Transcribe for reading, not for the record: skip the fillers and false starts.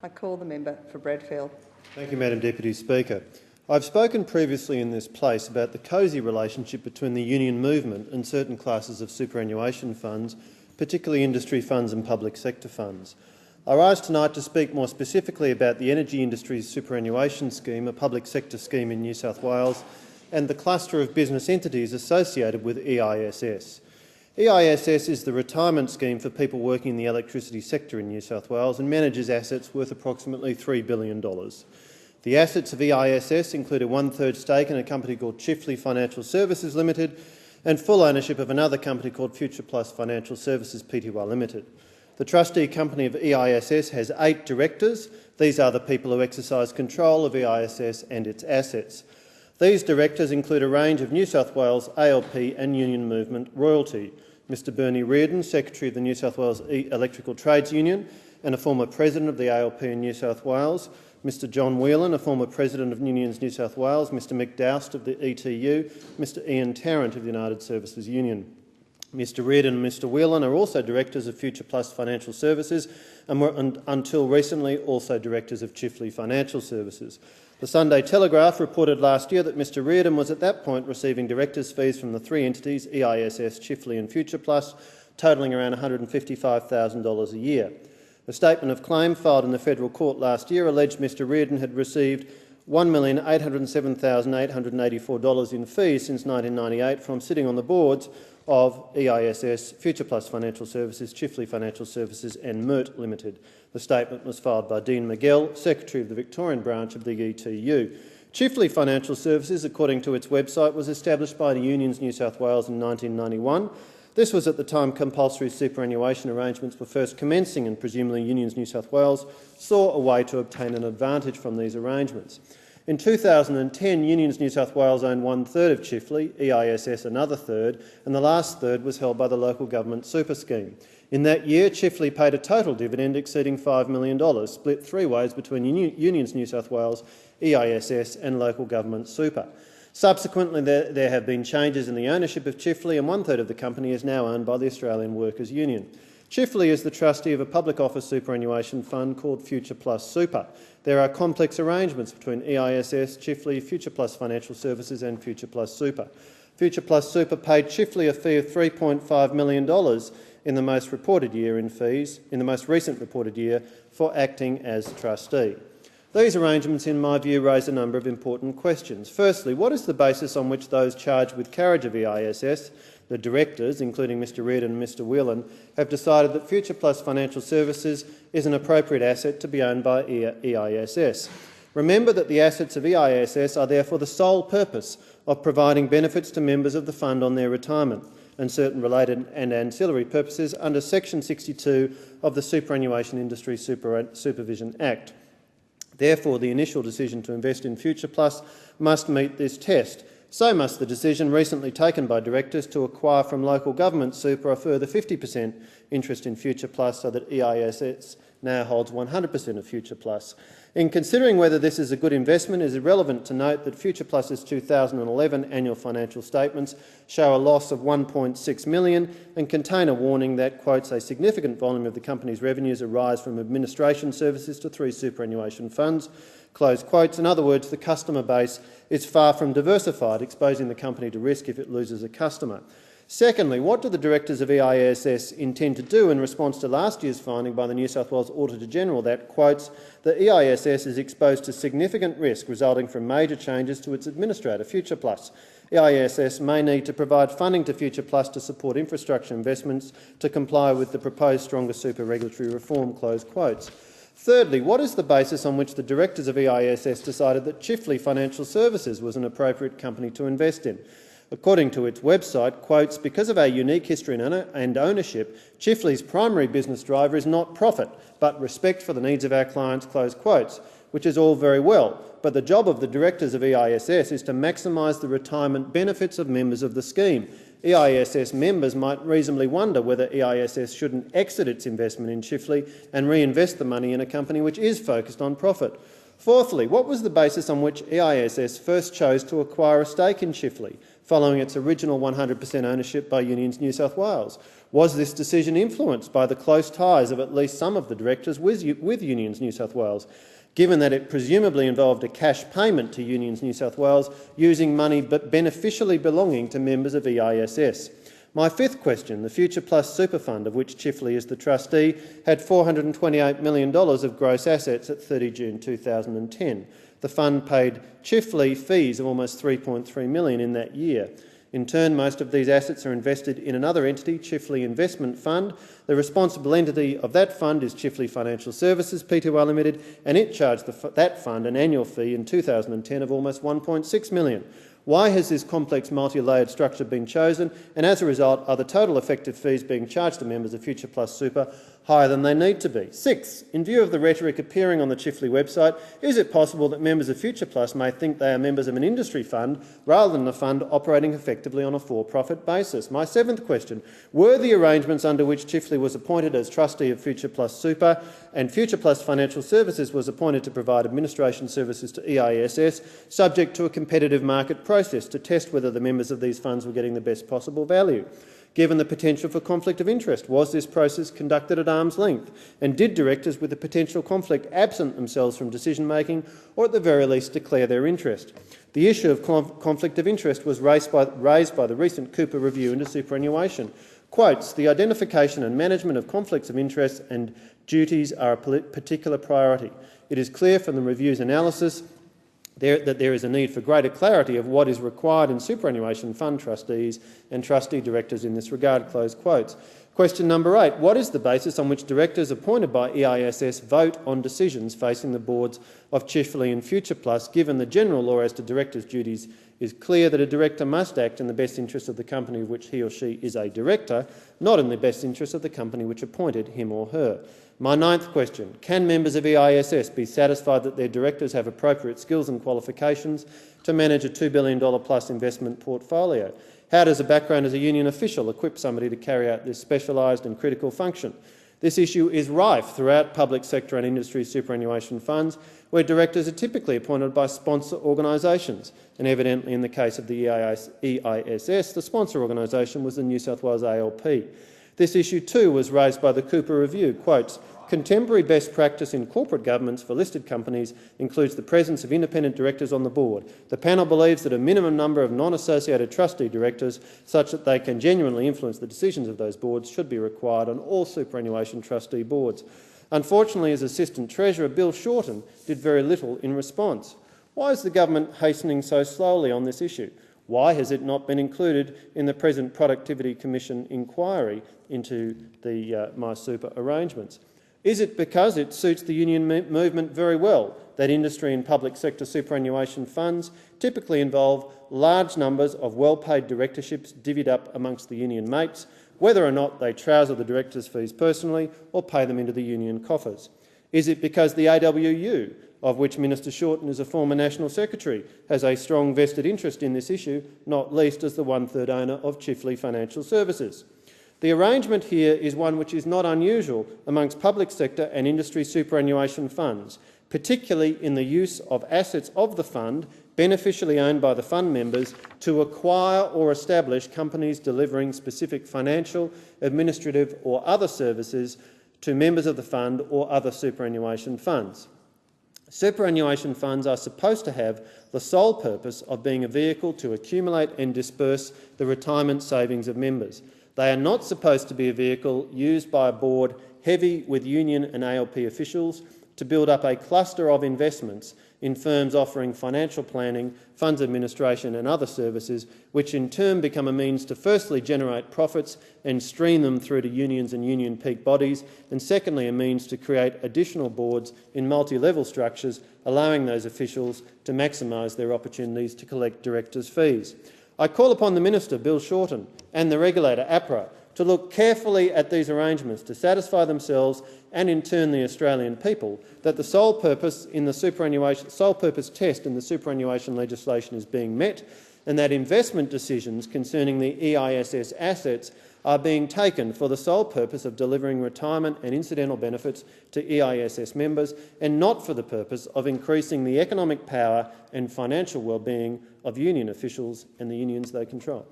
I call the member for Bradfield. Thank you, Madam Deputy Speaker. I've spoken previously in this place about the cosy relationship between the union movement and certain classes of superannuation funds, particularly industry funds and public sector funds. I rise tonight to speak more specifically about the energy industry's superannuation scheme, a public sector scheme in New South Wales, and the cluster of business entities associated with EISS. EISS is the retirement scheme for people working in the electricity sector in New South Wales and manages assets worth approximately $3 billion. The assets of EISS include a one-third stake in a company called Chifley Financial Services Limited and full ownership of another company called Future Plus Financial Services Pty Limited. The trustee company of EISS has 8 directors. These are the people who exercise control of EISS and its assets. These directors include a range of New South Wales ALP and union movement royalty. Mr Bernie Reardon, Secretary of the New South Wales Electrical Trades Union and a former President of the ALP in New South Wales, Mr John Whelan, a former President of Unions New South Wales, Mr Mick Doust of the ETU, Mr Ian Tarrant of the United Services Union. Mr Reardon and Mr Whelan are also directors of Future Plus Financial Services and were until recently also directors of Chifley Financial Services. The Sunday Telegraph reported last year that Mr Reardon was at that point receiving directors' fees from the 3 entities, EISS, Chifley and Future Plus, totalling around $155,000 a year. A statement of claim filed in the Federal Court last year alleged Mr Reardon had received $1,807,884 in fees since 1998 from sitting on the boards of EISS, Future Plus Financial Services, Chifley Financial Services and MERT Limited. The statement was filed by Dean Miguel, Secretary of the Victorian branch of the ETU. Chifley Financial Services, according to its website, was established by the Unions New South Wales in 1991. This was at the time compulsory superannuation arrangements were first commencing and presumably Unions New South Wales saw a way to obtain an advantage from these arrangements. In 2010, Unions New South Wales owned 1/3 of Chifley, EISS another third, and the last third was held by the local government super scheme. In that year, Chifley paid a total dividend exceeding $5 million, split 3 ways between Unions New South Wales, EISS and local government super. Subsequently, there have been changes in the ownership of Chifley and 1/3 of the company is now owned by the Australian Workers' Union. Chifley is the trustee of a public office superannuation fund called Future Plus Super. There are complex arrangements between EISS, Chifley, Future Plus Financial Services and Future Plus Super. Future Plus Super paid Chifley a fee of $3.5 million in the most reported year in fees, in the most recent reported year, for acting as trustee. These arrangements, in my view, raise a number of important questions. Firstly, what is the basis on which those charged with carriage of EISS, the directors, including Mr Reardon and Mr Whelan, have decided that Future Plus Financial Services is an appropriate asset to be owned by EISS? Remember that the assets of EISS are there for the sole purpose of providing benefits to members of the fund on their retirement and certain related and ancillary purposes under Section 62 of the Superannuation Industry Supervision Act. Therefore, the initial decision to invest in Future Plus must meet this test. So must the decision recently taken by directors to acquire from local government super a further 50% interest in Future Plus so that EISS now holds 100% of Future Plus. In considering whether this is a good investment, it is relevant to note that Future Plus's 2011 annual financial statements show a loss of $1.6 million and contain a warning that, quotes, a significant volume of the company's revenues arise from administration services to 3 superannuation funds, close quotes. In other words, the customer base is far from diversified, exposing the company to risk if it loses a customer. Secondly, what do the directors of EISS intend to do in response to last year's finding by the New South Wales Auditor-General that, quotes, the EISS is exposed to significant risk resulting from major changes to its administrator, Future Plus. EISS may need to provide funding to Future Plus to support infrastructure investments to comply with the proposed stronger super regulatory reform, close quotes. Thirdly, what is the basis on which the directors of EISS decided that Chifley Financial Services was an appropriate company to invest in? According to its website, quotes, because of our unique history and ownership, Chifley's primary business driver is not profit, but respect for the needs of our clients, close quotes, which is all very well. But the job of the directors of EISS is to maximise the retirement benefits of members of the scheme. EISS members might reasonably wonder whether EISS shouldn't exit its investment in Chifley and reinvest the money in a company which is focused on profit. Fourthly, what was the basis on which EISS first chose to acquire a stake in Chifley? following its original 100% ownership by Unions New South Wales? Was this decision influenced by the close ties of at least some of the directors with Unions New South Wales, given that it presumably involved a cash payment to Unions New South Wales using money but beneficially belonging to members of EISS? My fifth question: the Future Plus Super Fund, of which Chifley is the trustee, had $428 million of gross assets at 30 June 2010. The fund paid Chifley fees of almost $3.3 million in that year. In turn, most of these assets are invested in another entity, Chifley Investment Fund. The responsible entity of that fund is Chifley Financial Services Pty Limited, and it charged that fund an annual fee in 2010 of almost $1.6 million. Why has this complex multi-layered structure been chosen, and as a result, are the total effective fees being charged to members of Future Plus Super higher than they need to be? Six, in view of the rhetoric appearing on the Chifley website, is it possible that members of Future Plus may think they are members of an industry fund rather than a fund operating effectively on a for-profit basis? My seventh question: were the arrangements under which Chifley was appointed as trustee of Future Plus Super and Future Plus Financial Services was appointed to provide administration services to EISS subject to a competitive market process to test whether the members of these funds were getting the best possible value? Given the potential for conflict of interest, was this process conducted at arm's length? And did directors with a potential conflict absent themselves from decision-making, or at the very least declare their interest? The issue of conflict of interest was raised by the recent Cooper review into superannuation. Quotes: "The identification and management of conflicts of interest and duties are a particular priority. It is clear from the review's analysis that there is a need for greater clarity of what is required in superannuation fund trustees and trustee directors in this regard." Close quotes. Question number 8. What is the basis on which directors appointed by EISS vote on decisions facing the boards of Chifley and Future Plus, given the general law as to directors' duties is clear that a director must act in the best interest of the company of which he or she is a director, not in the best interest of the company which appointed him or her? My ninth question: can members of EISS be satisfied that their directors have appropriate skills and qualifications to manage a $2 billion plus investment portfolio? How does a background as a union official equip somebody to carry out this specialised and critical function? This issue is rife throughout public sector and industry superannuation funds, where directors are typically appointed by sponsor organisations, and evidently in the case of the EISS, the sponsor organisation was the New South Wales ALP. This issue too was raised by the Cooper Review. Quotes: "Contemporary best practice in corporate governance for listed companies includes the presence of independent directors on the board. The panel believes that a minimum number of non-associated trustee directors, such that they can genuinely influence the decisions of those boards, should be required on all superannuation trustee boards." Unfortunately, as Assistant Treasurer, Bill Shorten did very little in response. Why is the government hastening so slowly on this issue? Why has it not been included in the present Productivity Commission inquiry into the MySuper arrangements? Is it because it suits the union movement very well that industry and public sector superannuation funds typically involve large numbers of well-paid directorships divvied up amongst the union mates, whether or not they trouser the directors' fees personally or pay them into the union coffers? Is it because the AWU, of which Minister Shorten is a former National Secretary, has a strong vested interest in this issue, not least as the one-third owner of Chifley Financial Services? The arrangement here is one which is not unusual amongst public sector and industry superannuation funds, particularly in the use of assets of the fund, beneficially owned by the fund members, to acquire or establish companies delivering specific financial, administrative or other services to members of the fund or other superannuation funds. Superannuation funds are supposed to have the sole purpose of being a vehicle to accumulate and disperse the retirement savings of members. They are not supposed to be a vehicle used by a board heavy with union and ALP officials to build up a cluster of investments in firms offering financial planning, funds administration and other services, which in turn become a means to firstly generate profits and stream them through to unions and union peak bodies, and secondly a means to create additional boards in multi-level structures, allowing those officials to maximise their opportunities to collect directors' fees. I call upon the Minister, Bill Shorten, and the regulator, APRA, to look carefully at these arrangements to satisfy themselves and in turn the Australian people that the sole purpose test in the superannuation legislation is being met, and that investment decisions concerning the EISS assets are being taken for the sole purpose of delivering retirement and incidental benefits to EISS members and not for the purpose of increasing the economic power and financial well-being of union officials and the unions they control.